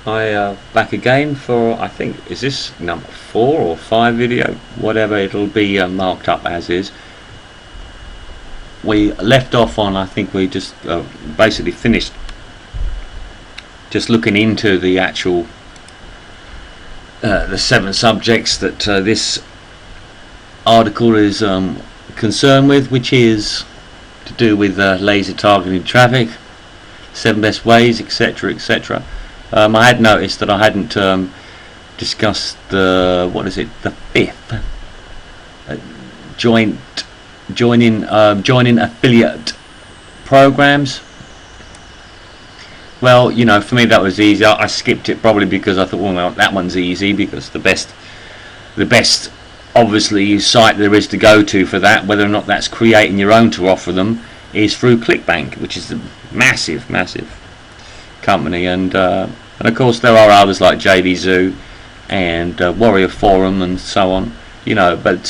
Hi, back again for, I think, is this number 4 or 5 video? Whatever, it'll be marked up as is. We left off on, I think we just basically finished just looking into the actual the 7 subjects that this article is concerned with, which is to do with laser targeting traffic, 7 best ways, etc, etc. I had noticed that I hadn't discussed the, what is it, the 5th joining affiliate programs. Well, you know, for me that was easy. I skipped it probably because I thought, well, that one's easy, because the best obviously site there is to go to for that, whether or not that's creating your own to offer them, is through ClickBank, which is a massive company, and of course there are others like JVZoo and Warrior Forum and so on, you know, but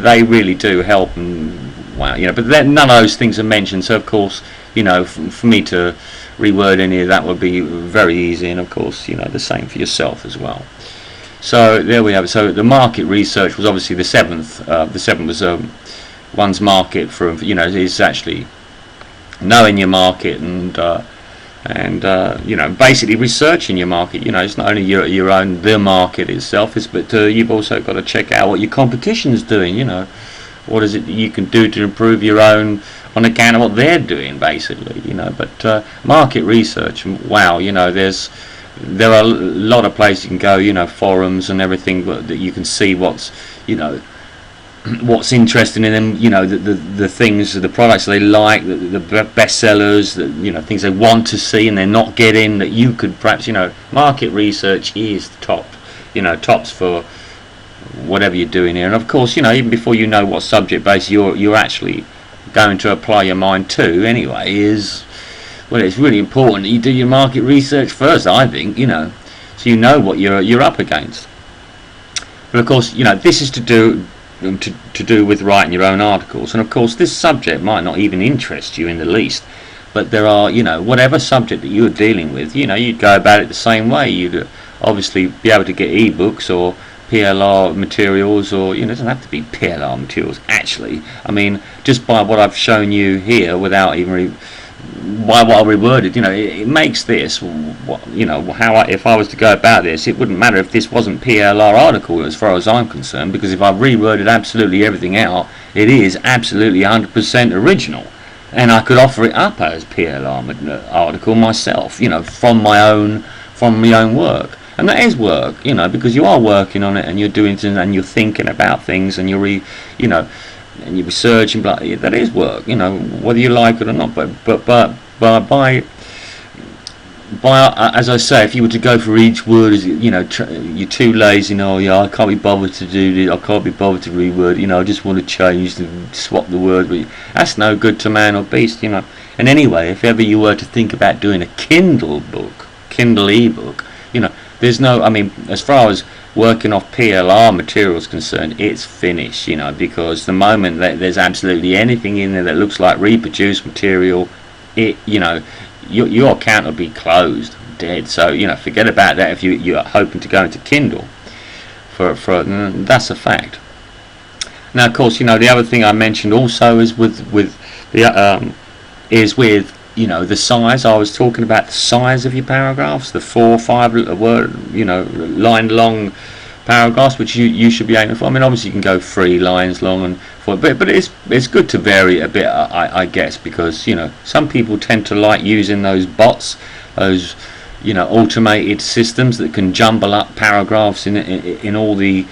they really do help, and wow, you know, but none of those things are mentioned. So of course, you know, for me to reword any of that would be very easy, and of course, you know, the same for yourself as well. So there we have it. So the market research was obviously the 7th. The 7th was one's market for, you know, is actually knowing your market and you know, basically researching your market. You know, it's not only your own, the market itself is, but you've also got to check out what your competition is doing. You know, what is it that you can do to improve your own on account of what they're doing, basically. You know, but market research, wow, you know, there are a lot of places you can go, you know, forums and everything, but that you can see what's, you know, what's interesting in them, you know, the things, the products they like, the best sellers, you know, things they want to see and they're not getting, that you could perhaps, you know, market research is the top, you know, tops for whatever you're doing here. And of course, you know, even before you know what subject base you're actually going to apply your mind to anyway, is, well, it's really important that you do your market research first, I think, you know, so you know what you're up against. But of course, you know, this is to do with writing your own articles, and of course this subject might not even interest you in the least, but there are, you know, whatever subject that you're dealing with, you know, you'd go about it the same way. You'd obviously be able to get ebooks or PLR materials, or, you know, it doesn't have to be PLR materials actually. I mean, just by what I've shown you here, without even by what I reworded, you know, it makes this, you know, if I was to go about this, it wouldn't matter if this wasn't PLR article as far as I'm concerned, because if I reworded absolutely everything out, it is absolutely 100% original, and I could offer it up as PLR article myself, you know, from my own work. And that is work, you know, because you are working on it and you're doing things and you're thinking about things and you're you know, and you're researching, but that is work, you know, whether you like it or not. But by as I say, if you were to go for each word, you know, you're too lazy. No, yeah, I can't be bothered to do this. I can't be bothered to reword. You know, I just want to change and swap the word. But that's no good to man or beast, you know. And anyway, if ever you were to think about doing a Kindle book, Kindle ebook, you know, there's no, I mean, as far as working off PLR material is concerned, it's finished, you know, because the moment that there's absolutely anything in there that looks like reproduced material, it, you know, your account will be closed, dead. So, you know, forget about that if you're hoping to go into Kindle. That's a fact. Now, of course, you know, the other thing I mentioned also is with you know, the size. I was talking about the size of your paragraphs, the 4 or 5 word, you know, line long paragraphs, which you should be aiming for. I mean, obviously you can go 3 lines long and 4, but it's good to vary a bit, I guess, because, you know, some people tend to like using those bots, those, you know, automated systems that can jumble up paragraphs in all the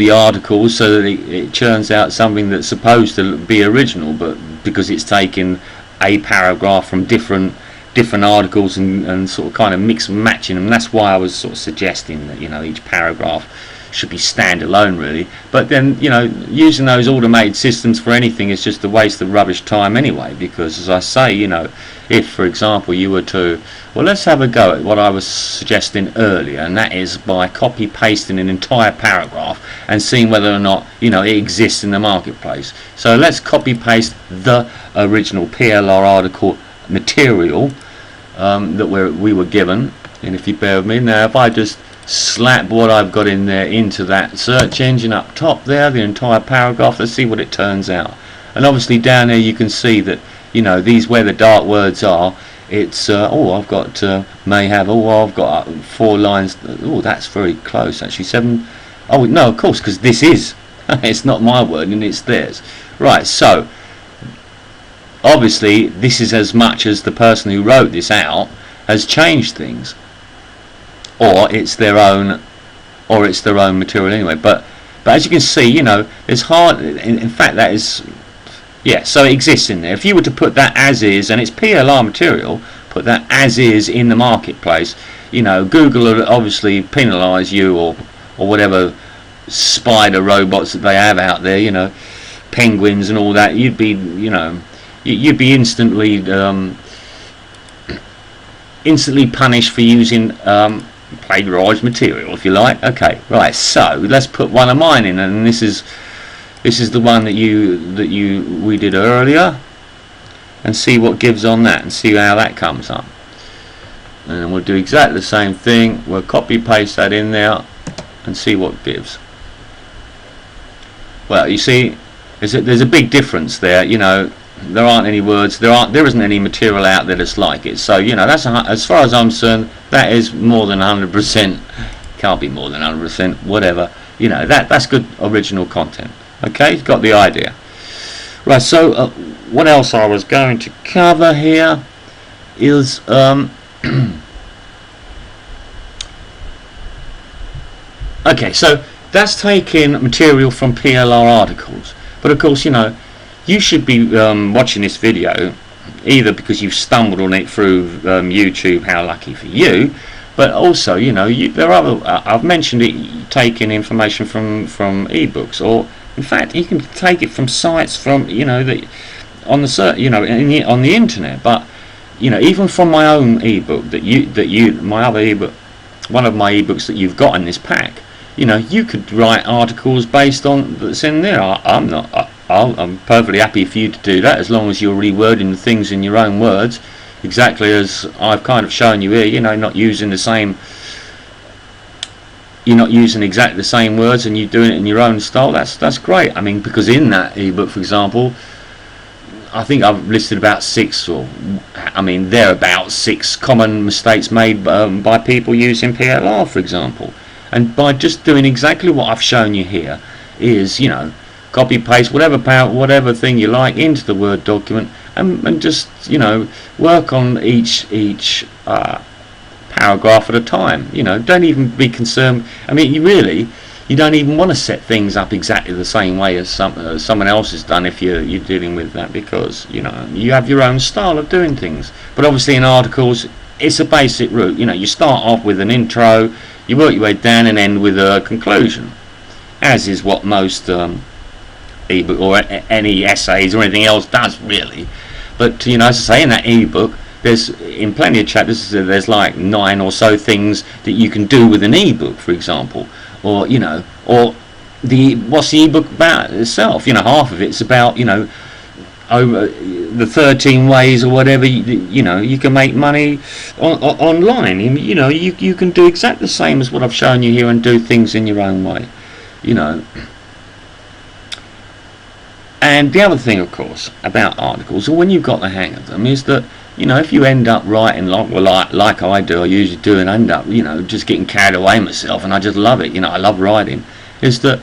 articles, so that it churns out something that's supposed to be original, but because it's taken a paragraph from different articles and sort of kind of mix and matching them. That's why I was sort of suggesting that, you know, each paragraph should be standalone really. But then, you know, using those automated systems for anything is just a waste of rubbish time anyway, because as I say, you know, if for example you were to, well, let's have a go at what I was suggesting earlier, and that is by copy pasting an entire paragraph and seeing whether or not, you know, it exists in the marketplace. So let's copy paste the original PLR article material that we were given, And if you bear with me now, if I just slap what I've got in there into that search engine up top there, the entire paragraph, let's see what it turns out. And obviously down there you can see that, you know, these where the dark words are, it's I've got may have, I've got 4 lines. That's very close actually. 7. Oh no, of course, because this is it's not my word and it's theirs. Right, so obviously this is as much as the person who wrote this out has changed things, or it's their own material anyway. But as you can see, you know, there's in fact that is, yeah, so it exists in there. If you were to put that as is, and it's PLR material, put that as is in the marketplace, you know, Google will obviously penalise you, or whatever spider robots that they have out there, you know, penguins and all that. You'd be, you know, you'd be instantly punished for using plagiarised material, if you like. Okay, right. So let's put one of mine in, and this is the one that we did earlier, and see what gives on that, and see how that comes up. And we'll do exactly the same thing. We'll copy paste that in there and see what gives. Well, you see, there's a big difference there. You know, there aren't any words, there isn't any material out there that's like it. So, you know, that's as far as I'm concerned, that is more than 100%. Can't be more than 100%. Whatever. You know, that's good original content. Okay, got the idea. Right. So, what else I was going to cover here is okay. So that's taking material from PLR articles, but of course, you know, you should be watching this video either because you've stumbled on it through YouTube, how lucky for you, but also, you know, there are other, I've mentioned it, taking information from ebooks, or in fact you can take it from sites from, you know, on the internet. But you know, even from my own ebook my other ebook, one of my ebooks that you've got in this pack, you know, you could write articles based on that's in there. I'm perfectly happy for you to do that, as long as you're rewording the things in your own words, exactly as I've kind of shown you here. You know, not using exactly the same words, and you're doing it in your own style. That's great. I mean, because in that ebook, for example, I think I've listed about 6, or I mean, there are about 6 common mistakes made by people using PLR, for example. And by just doing exactly what I've shown you here, is, you know, copy paste whatever thing you like into the Word document, and just, you know, work on each paragraph at a time. You know, don't even be concerned. I mean, you don't even want to set things up exactly the same way as someone else has done if you're dealing with that, because, you know, you have your own style of doing things. But obviously in articles, it's a basic route. You know, you start off with an intro, you work your way down and end with a conclusion, as is what most ebook or any essays or anything else does, really. But, you know, as I say, in that ebook, there's, in plenty of chapters, there's like 9 or so things that you can do with an ebook, for example. Or, you know, or what's the ebook about itself? You know, half of it's about, you know, over the 13 ways or whatever, you know, you can make money online. You know, you can do exactly the same as what I've shown you here, and do things in your own way, you know. And the other thing, of course, about articles, or when you've got the hang of them, is that, you know, if you end up writing like I do, I usually do, and end up, you know, just getting carried away myself, and I just love it, you know, I love writing, is that,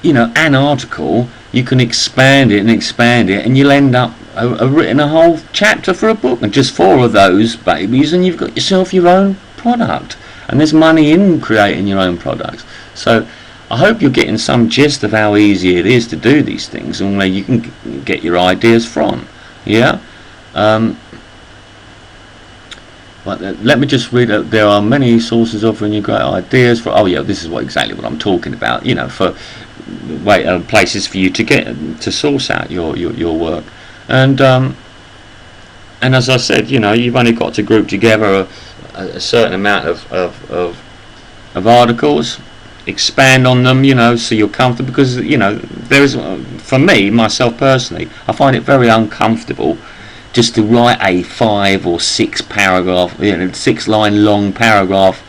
you know, an article, you can expand it, and you'll end up written a whole chapter for a book, and just 4 of those babies, and you've got yourself your own product. And there's money in creating your own products. So I hope you're getting some gist of how easy it is to do these things, and where you can get your ideas from. Yeah. But let me just read out. There are many sources offering you great ideas for. Oh yeah, this is exactly what I'm talking about. You know, for places for you to get to source out your work, and as I said, you know, you've only got to group together a certain amount of articles, expand on them, you know, so you're comfortable, because, you know, there is, for me, myself personally, I find it very uncomfortable just to write a 5 or 6 paragraph, 6 line long paragraph,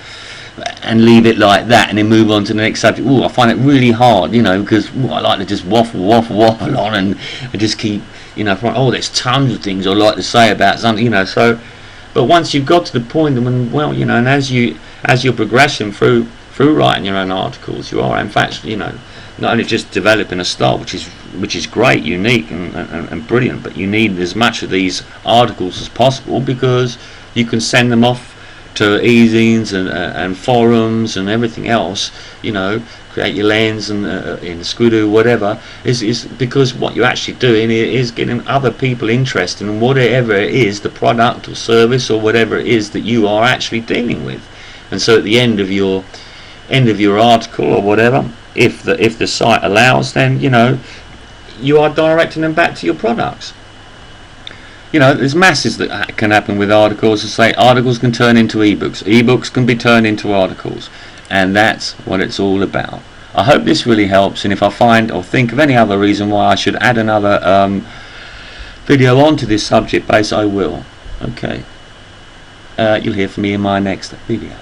and leave it like that, and then move on to the next subject. I find it really hard, because I like to just waffle on, and just keep, there's tons of things I like to say about something, So, but once you've got to the point when, and as you're progressing through writing your own articles, you are in fact, not only just developing a style which is great, unique, and brilliant, but you need as much of these articles as possible, because you can send them off to e-zines and forums and everything else, create your lens and in Squidoo, whatever, is because what you're actually doing is getting other people interested in whatever it is, the product or service or whatever it is that you are actually dealing with. And so at the end of your article or whatever, if the site allows, then you are directing them back to your products. There's masses that can happen with articles. To say articles can turn into ebooks, ebooks can be turned into articles, and that's what it's all about. I hope this really helps, and if I find or think of any other reason why I should add another video onto this subject base, I will. Okay, you'll hear from me in my next video.